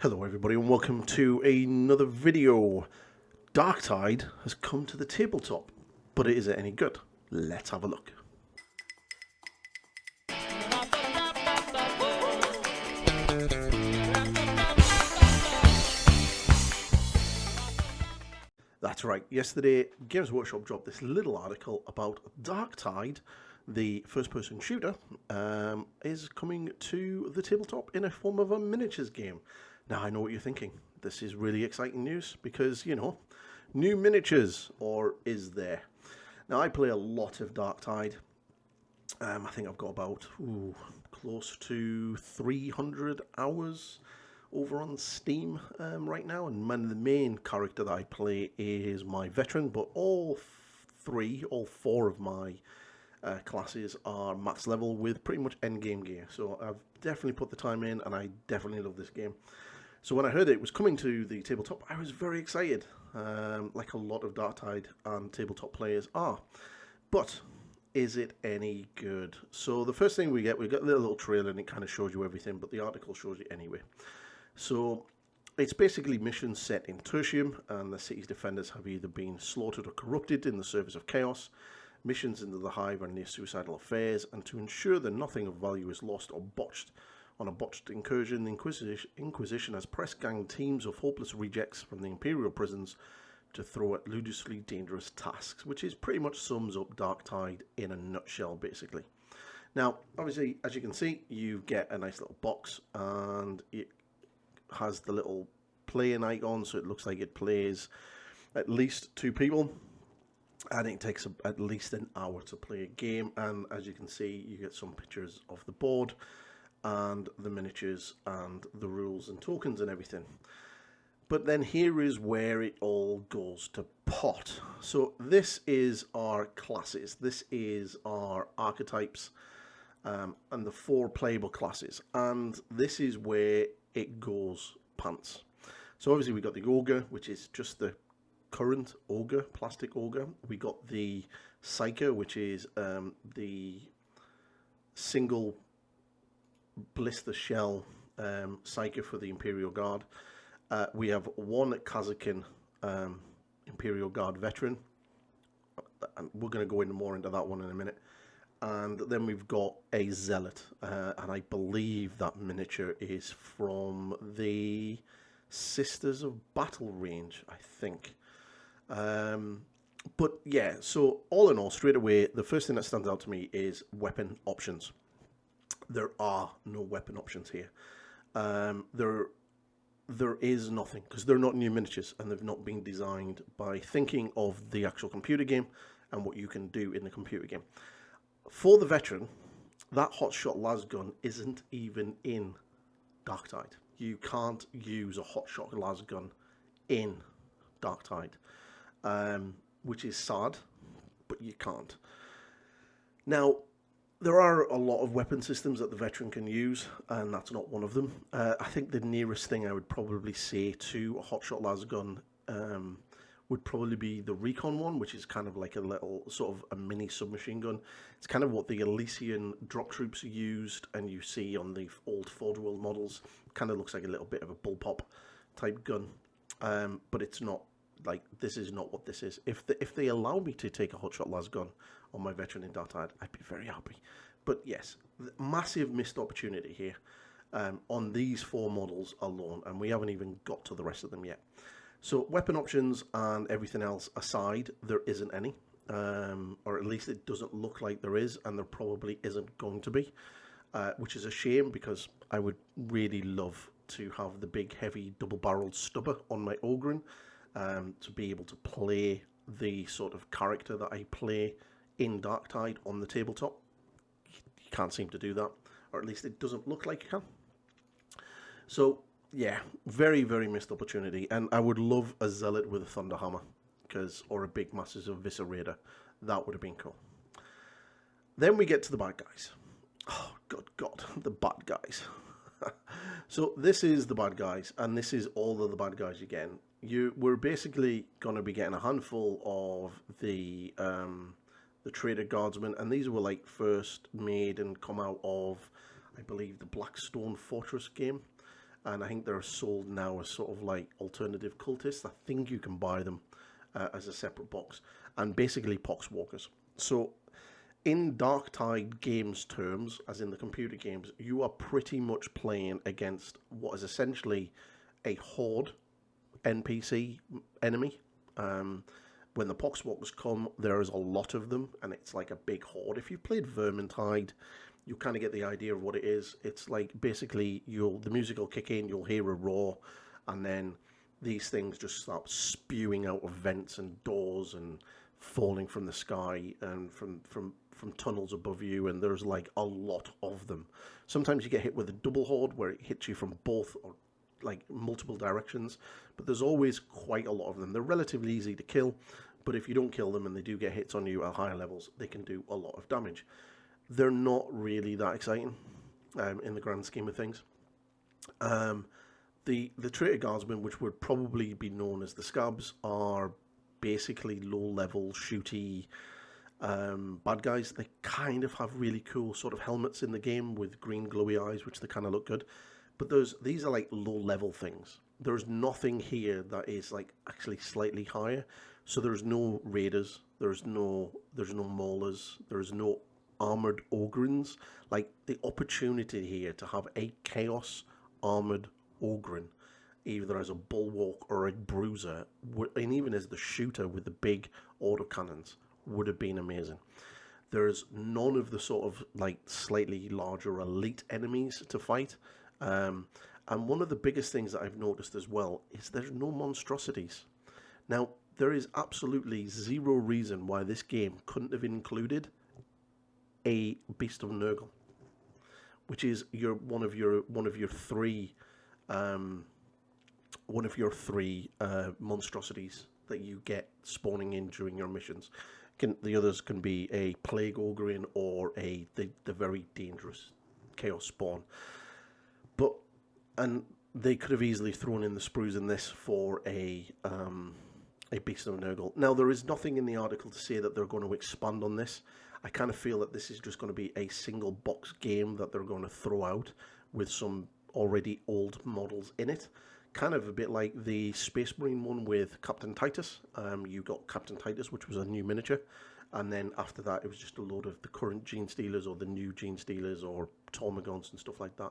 Hello everybody and welcome to another video. Darktide has come to the tabletop, but is it any good? Let's have a look. That's right, yesterday Games Workshop dropped this little article about Darktide, the first-person shooter, is coming to the tabletop in a form of a miniatures game. Now, I know what you're thinking. This is really exciting news because, you know, new miniatures, or is there? Now, I play a lot of Darktide. I think I've got about close to 300 hours over on Steam right now, and the main character that I play is my veteran, but all four of my classes are max level with pretty much end game gear. So I've definitely put the time in, and I definitely love this game. So when I heard it was coming to the tabletop, I was very excited, like a lot of Darktide and tabletop players are. But is it any good? So the first thing we got a little trailer, and it kind of shows you everything, but the article shows you anyway. So it's basically missions set in Tertium, and the city's defenders have either been slaughtered or corrupted in the service of chaos. Missions into the Hive are near suicidal affairs, and to ensure that nothing of value is lost or botched on a botched incursion, the Inquisition has press gang teams of hopeless rejects from the Imperial prisons to throw at ludicrously dangerous tasks, which is pretty much sums up Darktide in a nutshell, basically. Now, obviously, as you can see, you get a nice little box, and it has the little playing icon, so it looks like it plays at least 2 people, and it takes at least an hour to play a game. And as you can see, you get some pictures of the board and the miniatures and the rules and tokens and everything. But then here is where it all goes to pot. So this is our classes, this is our archetypes, and the 4 playable classes, and this is where it goes pants. So obviously we got the ogre, which is just the current ogre, plastic ogre. We got the psyker, which is the single blister shell psyker for the Imperial Guard. We have one Kazakin Imperial Guard veteran, and we're going to go into more into that one in a minute. And then we've got a zealot, and I believe that miniature is from the Sisters of Battle range, I think. But yeah, so all in all, straight away, the first thing that stands out to me is weapon options. There are no weapon options here. There is nothing, because they're not new miniatures, and they've not been designed by thinking of the actual computer game and what you can do in the computer game. For the veteran, that hotshot lasgun isn't even in Darktide. You can't use a hotshot lasgun in Darktide, which is sad, but you can't. Now, there are a lot of weapon systems that the veteran can use, and that's not one of them. I think the nearest thing I would probably say to a hotshot lasgun would probably be the Recon one, which is kind of like a little sort of a mini submachine gun. It's kind of what the Elysian drop troops used, and you see on the old Ford World models. Kind of looks like a little bit of a bullpup type gun, but it's not. Like, this is not what this is. If they allow me to take a hotshot lasgun on my veteran in Darktide, I'd be very happy. But yes, massive missed opportunity here on these 4 models alone, and we haven't even got to the rest of them yet. So weapon options and everything else aside, there isn't any, or at least it doesn't look like there is, and there probably isn't going to be, which is a shame, because I would really love to have the big heavy double-barreled stubber on my Ogren, to be able to play the sort of character that I play in Darktide on the tabletop. You can't seem to do that, or at least it doesn't look like you can. So yeah, very, very missed opportunity, and I would love a zealot with a thunder hammer, or a big massive eviscerator. That would have been cool. Then we get to the bad guys. Oh, good God, the bad guys. So this is the bad guys, and this is all of the bad guys you get. We're basically going to be getting a handful of the Trader Guardsmen, and these were like first made and come out of, I believe, the Blackstone Fortress game. and I think they're sold now as sort of like alternative cultists. I think you can buy them as a separate box, and basically poxwalkers. So in Darktide games terms, as in the computer games, you are pretty much playing against what is essentially a horde NPC enemy. When the poxwalkers come, there is a lot of them, and it's like a big horde. If you've played Vermintide, you kind of get the idea of what it is. It's like basically the music will kick in, you'll hear a roar, and then these things just start spewing out of vents and doors and falling from the sky and from tunnels above you, and there's like a lot of them. Sometimes you get hit with a double horde where it hits you from both or like multiple directions, but there's always quite a lot of them. They're relatively easy to kill, but if you don't kill them and they do get hits on you at higher levels, they can do a lot of damage. They're not really that exciting in the grand scheme of things. The traitor guardsmen, which would probably be known as the scabs, are basically low-level shooty bad guys. They kind of have really cool sort of helmets in the game with green glowy eyes, which they kind of look good. But these are like low-level things. There's nothing here that is like actually slightly higher. So there's no raiders, there's no maulers, there's no armored ogrins. Like the opportunity here to have a chaos armored ogrin, either as a bulwark or a bruiser, and even as the shooter with the big autocannons, would have been amazing. There's none of the sort of like slightly larger elite enemies to fight. And one of the biggest things that I've noticed as well is there's no monstrosities. Now, there is absolutely zero reason why this game couldn't have included a Beast of Nurgle, which is one of your three monstrosities that you get spawning in during your missions. The others can be a plague ogre or the very dangerous chaos spawn. And they could have easily thrown in the sprues in this for a Beast of Nurgle. Now, there is nothing in the article to say that they're going to expand on this. I kind of feel that this is just going to be a single box game that they're going to throw out with some already old models in it. Kind of a bit like the Space Marine one with Captain Titus. You got Captain Titus, which was a new miniature. And then after that, it was just a load of the current Gene Stealers or the new Gene Stealers or Tormagants and stuff like that.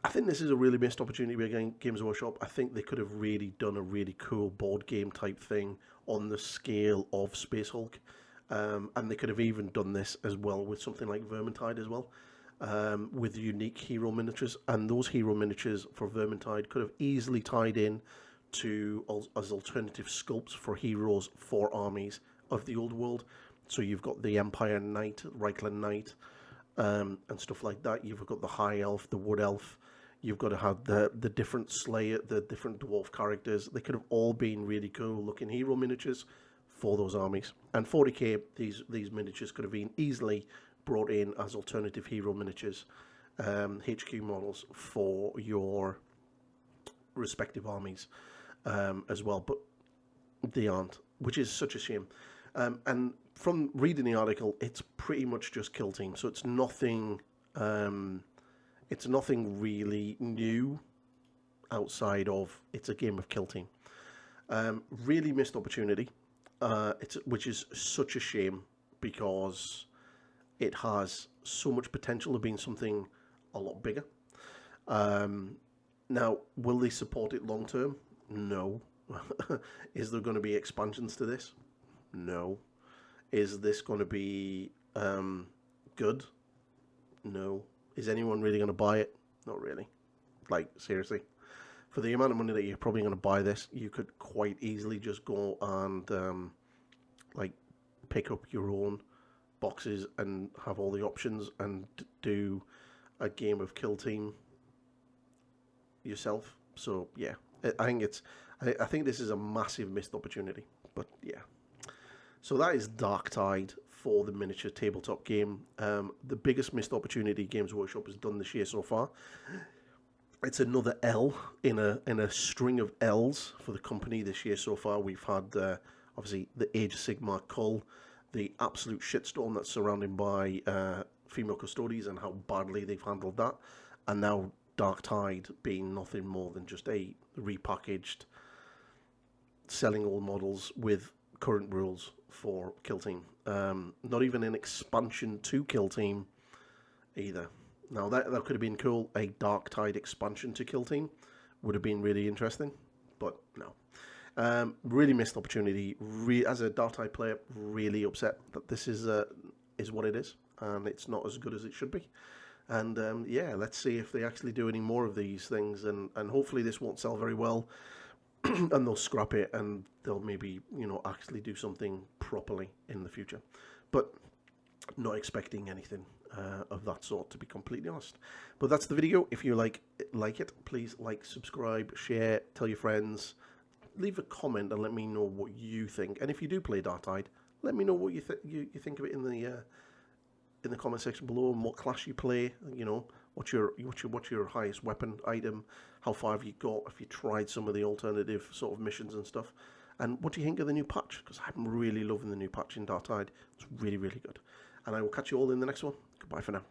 I think this is a really missed opportunity by Games Workshop. I think they could have really done a really cool board game type thing on the scale of Space Hulk. And they could have even done this as well with something like Vermintide as well, with unique hero miniatures. And those hero miniatures for Vermintide could have easily tied in to as alternative sculpts for heroes for armies of the old world. So you've got the Empire Knight, Reichland Knight, and stuff like that. You've got the High Elf, the Wood Elf. You've got to have the different Slayer, the different dwarf characters. They could have all been really cool looking hero miniatures for those armies. And 40k, these miniatures could have been easily brought in as alternative hero miniatures, HQ models for your respective armies as well. But they aren't, which is such a shame. And from reading the article, it's pretty much just Kill Team. So it's nothing. It's nothing really new outside of it's a game of Kill Team. Really missed opportunity, which is such a shame because it has so much potential of being something a lot bigger. Now, will they support it long term? No. Is there going to be expansions to this? No. Is this going to be good? No. Is anyone really going to buy it? Not really. Like, seriously. For the amount of money that you're probably going to buy this, you could quite easily just go and like pick up your own boxes and have all the options and do a game of Kill Team yourself. So yeah, I think this is a massive missed opportunity. But yeah. So that is Darktide for the miniature tabletop game. The biggest missed opportunity Games Workshop has done this year so far. It's another L in a string of L's for the company this year so far. We've had obviously the Age of Sigmar cull, the absolute shitstorm that's surrounded by female custodies and how badly they've handled that, and now Darktide being nothing more than just a repackaged selling all models with current rules for Kill Team. Not even an expansion to Kill Team either. Now that could have been cool. A Darktide expansion to Kill Team would have been really interesting, but no. Really missed opportunity. As a Darktide player, really upset that this is what it is, and it's not as good as it should be. And yeah, let's see if they actually do any more of these things, and hopefully this won't sell very well, and they'll scrap it, and they'll maybe, you know, actually do something properly in the future. But not expecting anything of that sort, to be completely honest. But that's the video. If you like it, please like, subscribe, share, tell your friends, leave a comment, and let me know what you think. And if you do play Darktide, let me know what you think of it in the comment section below, and what class you play. You know, what's your highest weapon item, how far have you got, if you tried some of the alternative sort of missions and stuff, and what do you think of the new patch, because I'm really loving the new patch in Darktide. It's really, really good. And I will catch you all in the next one. Goodbye for now.